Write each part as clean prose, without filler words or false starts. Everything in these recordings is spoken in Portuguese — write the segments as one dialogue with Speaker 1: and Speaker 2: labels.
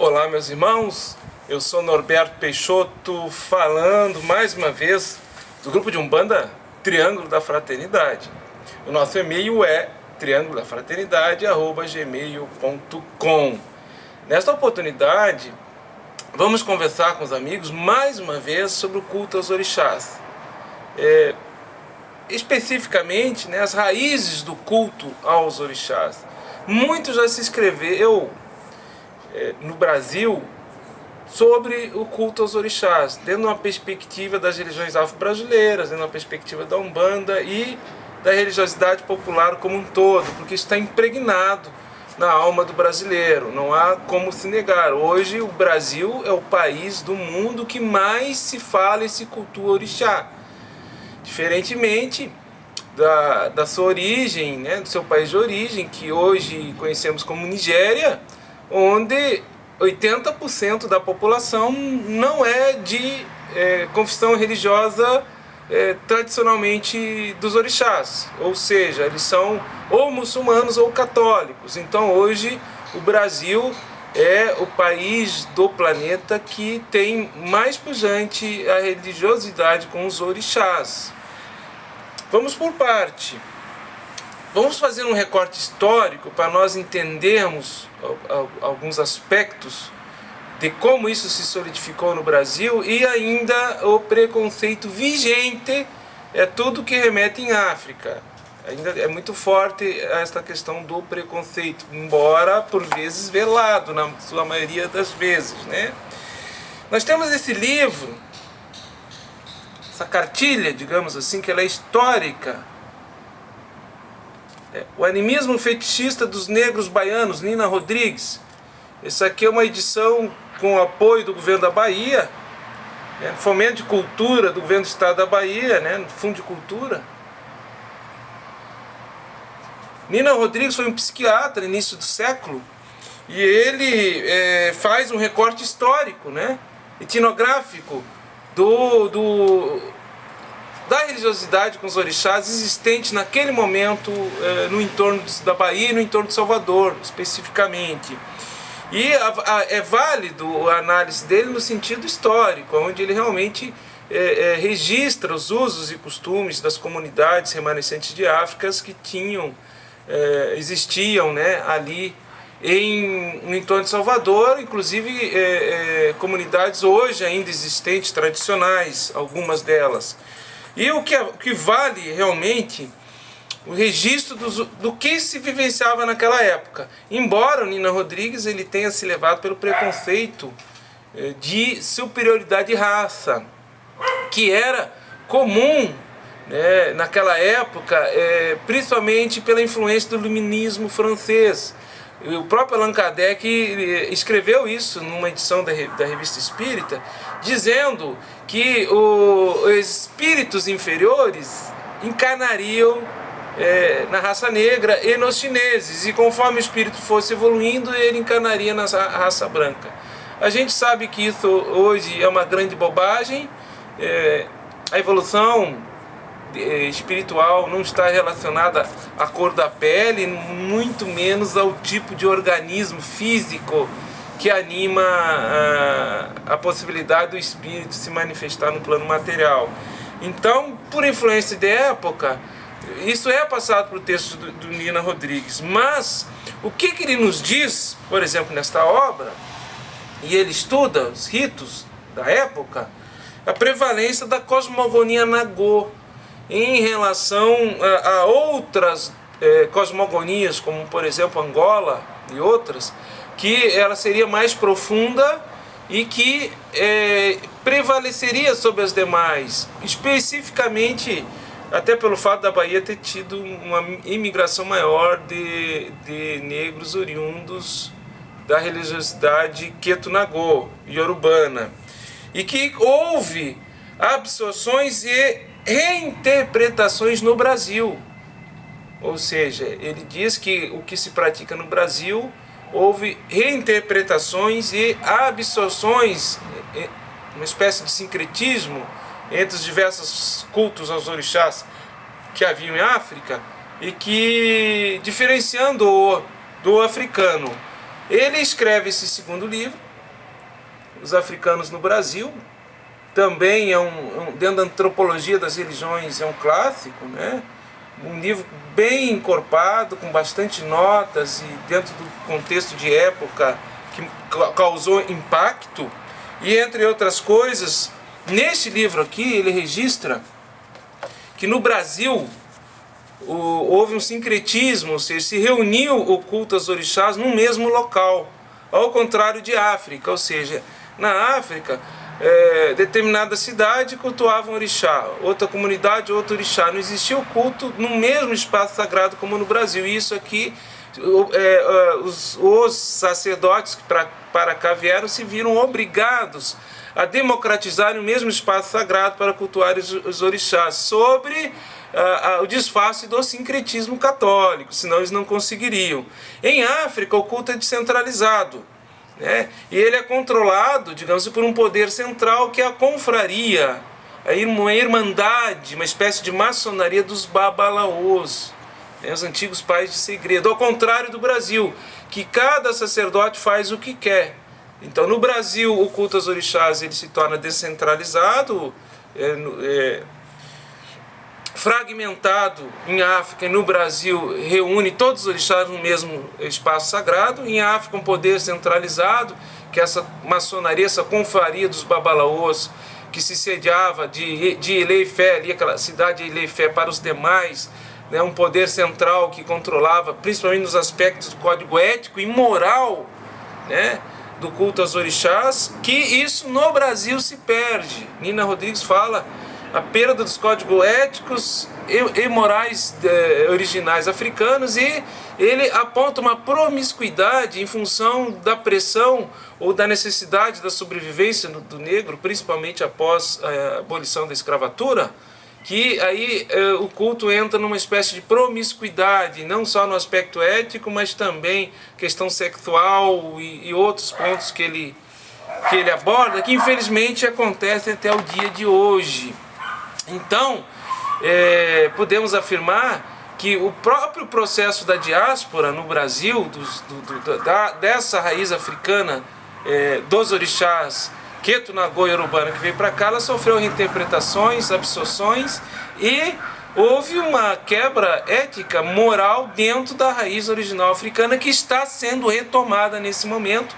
Speaker 1: Olá, meus irmãos, eu sou Norberto Peixoto, falando mais uma vez do grupo de Umbanda Triângulo da Fraternidade. O nosso e-mail é triangulodafraternidade@gmail.com. Nesta oportunidade, vamos conversar com os amigos mais uma vez sobre o culto aos orixás. Especificamente, as raízes do culto aos orixás. Muito já se escreveu no Brasil sobre o culto aos orixás, dentro de uma perspectiva das religiões afro-brasileiras, dentro de uma perspectiva da Umbanda e da religiosidade popular como um todo, porque isso está impregnado na alma do brasileiro, não há como se negar. Hoje o Brasil é o país do mundo que mais se fala e se cultua orixá. Diferentemente da sua origem, do seu país de origem, que hoje conhecemos como Nigéria, onde 80% da população não é de confissão religiosa tradicionalmente dos orixás, ou seja, eles são ou muçulmanos ou católicos. Então hoje o Brasil é o país do planeta que tem mais pujante a religiosidade com os orixás. Vamos por parte. Vamos fazer um recorte histórico para nós entendermos alguns aspectos de como isso se solidificou no Brasil e ainda o preconceito vigente é tudo que remete em África. Ainda é muito forte esta questão do preconceito, embora por vezes velado, na sua maioria das vezes. Nós temos esse livro, essa cartilha, digamos assim, que ela é histórica. O Animismo Fetichista dos Negros Baianos, Nina Rodrigues. Essa aqui é uma edição com o apoio do governo da Bahia, Fomento de Cultura do governo do estado da Bahia, Fundo de Cultura. Nina Rodrigues foi um psiquiatra no início do século e ele faz um recorte histórico, etnográfico da religiosidade com os orixás existente naquele momento no entorno da Bahia e no entorno de Salvador, especificamente. E é válido a análise dele no sentido histórico, onde ele realmente registra os usos e costumes das comunidades remanescentes de África que existiam ali no entorno de Salvador, inclusive comunidades hoje ainda existentes, tradicionais, algumas delas. E o que vale realmente o registro do que se vivenciava naquela época. Embora o Nina Rodrigues ele tenha se levado pelo preconceito de superioridade de raça, que era comum naquela época, principalmente pela influência do iluminismo francês. O próprio Allan Kardec escreveu isso numa edição da Revista Espírita, dizendo que os espíritos inferiores encarnariam na raça negra e nos chineses, e conforme o espírito fosse evoluindo, ele encarnaria na raça branca. A gente sabe que isso hoje é uma grande bobagem. A evolução espiritual não está relacionada à cor da pele, muito menos ao tipo de organismo físico que anima a possibilidade do espírito se manifestar no plano material. Então, por influência da época, isso é passado para o texto do Nina Rodrigues. Mas o que ele nos diz, por exemplo, nesta obra, e ele estuda os ritos da época, a prevalência da cosmogonia Nagô em relação a outras cosmogonias, como por exemplo Angola e outras, que ela seria mais profunda e que prevaleceria sobre as demais, especificamente até pelo fato da Bahia ter tido uma imigração maior de negros oriundos da religiosidade Queto-Nagô, iorubana, e que houve absorções e reinterpretações no Brasil. Ou seja, ele diz que o que se pratica no Brasil, houve reinterpretações e absorções, uma espécie de sincretismo entre os diversos cultos aos orixás que haviam em África, e que, diferenciando-o do africano, ele escreve esse segundo livro, os africanos no Brasil. Também dentro da antropologia das religiões, é um clássico, né? Um livro bem encorpado, com bastante notas e dentro do contexto de época que causou impacto. E entre outras coisas, neste livro aqui ele registra que no Brasil houve um sincretismo, ou seja, se reuniu o culto aos orixás no mesmo local, ao contrário de África, ou seja, na África, determinada cidade cultuava um orixá, outra comunidade, outro orixá. Não existia o culto no mesmo espaço sagrado como no Brasil. E isso aqui, os sacerdotes que para cá vieram se viram obrigados a democratizar o mesmo espaço sagrado para cultuar os orixás, sobre o disfarce do sincretismo católico, senão eles não conseguiriam. Em África, o culto é descentralizado, né? E ele é controlado, digamos, por um poder central, que é a confraria, uma irmandade, uma espécie de maçonaria dos babalaôs, né? Os antigos pais de segredo, ao contrário do Brasil, que cada sacerdote faz o que quer. Então, no Brasil, o culto aos orixás ele se torna descentralizado, fragmentado. Em África e no Brasil reúne todos os orixás no mesmo espaço sagrado. Em África, um poder centralizado, que é essa maçonaria, essa confraria dos babalaôs, que se sediava de Ilé-Ifé, ali aquela cidade de Ilé-Ifé, para os demais, né? Um poder central que controlava, principalmente nos aspectos do código ético e moral, né? Do culto aos orixás, que isso no Brasil se perde. Nina Rodrigues fala a perda dos códigos éticos e morais originais africanos, e ele aponta uma promiscuidade em função da pressão ou da necessidade da sobrevivência do negro, principalmente após a abolição da escravatura, que aí o culto entra numa espécie de promiscuidade, não só no aspecto ético, mas também questão sexual e outros pontos que ele aborda, que infelizmente acontecem até o dia de hoje. Então, podemos afirmar que o próprio processo da diáspora no Brasil, dessa raiz africana, dos orixás, Ketu, Nagô e Yorubana, que veio para cá, ela sofreu reinterpretações, absorções, e houve uma quebra ética, moral, dentro da raiz original africana, que está sendo retomada nesse momento.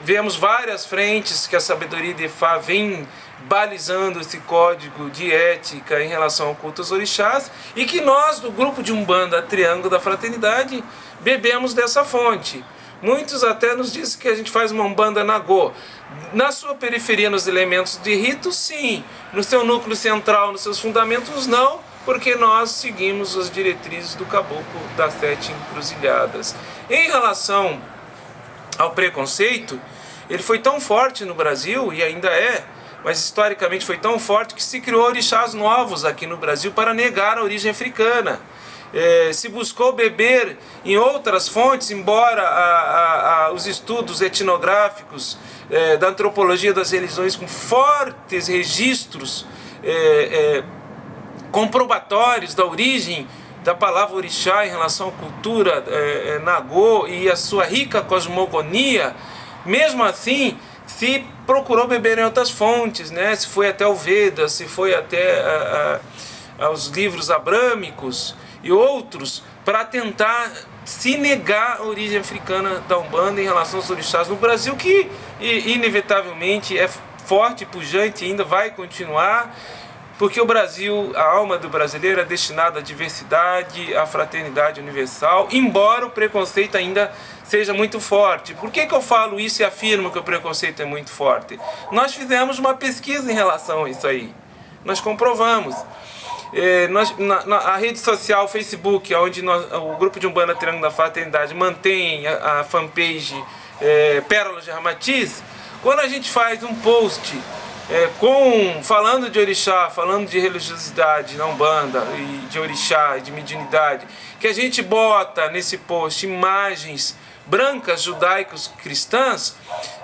Speaker 1: Vemos várias frentes que a sabedoria de Fá vem balizando esse código de ética em relação ao culto aos orixás, e que nós, do grupo de Umbanda Triângulo da Fraternidade, bebemos dessa fonte. Muitos até nos dizem que a gente faz uma Umbanda Nagô. Na sua periferia, nos elementos de rito, sim. No seu núcleo central, nos seus fundamentos, não, porque nós seguimos as diretrizes do Caboclo das 7 Encruzilhadas. Em relação ao preconceito, ele foi tão forte no Brasil, e ainda é, mas historicamente foi tão forte que se criou orixás novos aqui no Brasil para negar a origem africana. Se buscou beber em outras fontes, embora os estudos etnográficos da antropologia das religiões, com fortes registros comprobatórios da origem da palavra orixá em relação à cultura Nagô e a sua rica cosmogonia, mesmo assim se procurou beber em outras fontes, né? Se foi até o Veda, se foi até aos livros abrâmicos e outros, para tentar se negar a origem africana da Umbanda em relação aos orixás no Brasil, que inevitavelmente é forte, pujante, e ainda vai continuar, porque o Brasil, a alma do brasileiro é destinada à diversidade, à fraternidade universal, embora o preconceito ainda seja muito forte. Por que eu falo isso e afirmo que o preconceito é muito forte? Nós fizemos uma pesquisa em relação a isso aí. Nós comprovamos. A rede social Facebook, onde o grupo de Umbanda Triângulo da Fraternidade mantém a fanpage Pérolas de Ramatiz, quando a gente faz um post falando de orixá, falando de religiosidade na Umbanda, e de orixá, e de mediunidade, que a gente bota nesse post imagens brancas, judaicos, cristãs,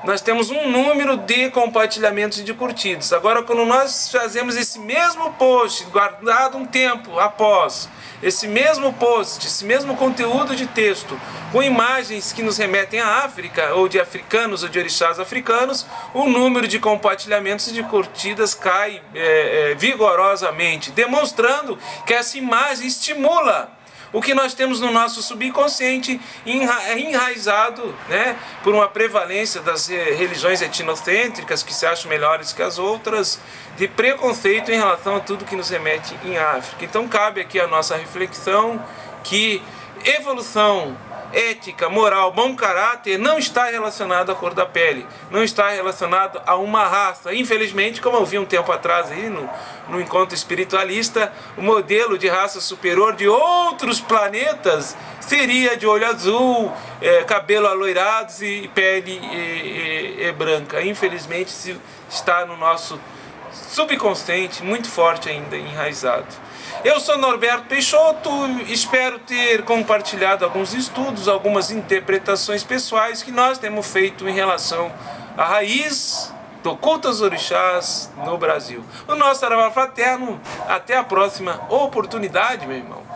Speaker 1: nós temos um número de compartilhamentos e de curtidas. Agora, quando nós fazemos esse mesmo post, guardado um tempo após, esse mesmo post, esse mesmo conteúdo de texto, com imagens que nos remetem à África, ou de africanos ou de orixás africanos, o número de compartilhamentos e de curtidas cai vigorosamente, demonstrando que essa imagem estimula o que nós temos no nosso subconsciente enraizado, né, por uma prevalência das religiões etnocêntricas que se acham melhores que as outras, de preconceito em relação a tudo que nos remete em África. Então cabe aqui a nossa reflexão que evolução ética, moral, bom caráter não está relacionado à cor da pele, não está relacionado a uma raça. Infelizmente, como eu vi um tempo atrás aí no encontro espiritualista, o modelo de raça superior de outros planetas seria de olho azul, cabelo aloirado e pele branca. Infelizmente, isso está no nosso subconsciente, muito forte ainda, enraizado. Eu sou Norberto Peixoto, espero ter compartilhado alguns estudos, algumas interpretações pessoais que nós temos feito em relação à raiz do culto aos orixás no Brasil. O nosso Saravá Fraterno, até a próxima oportunidade, meu irmão.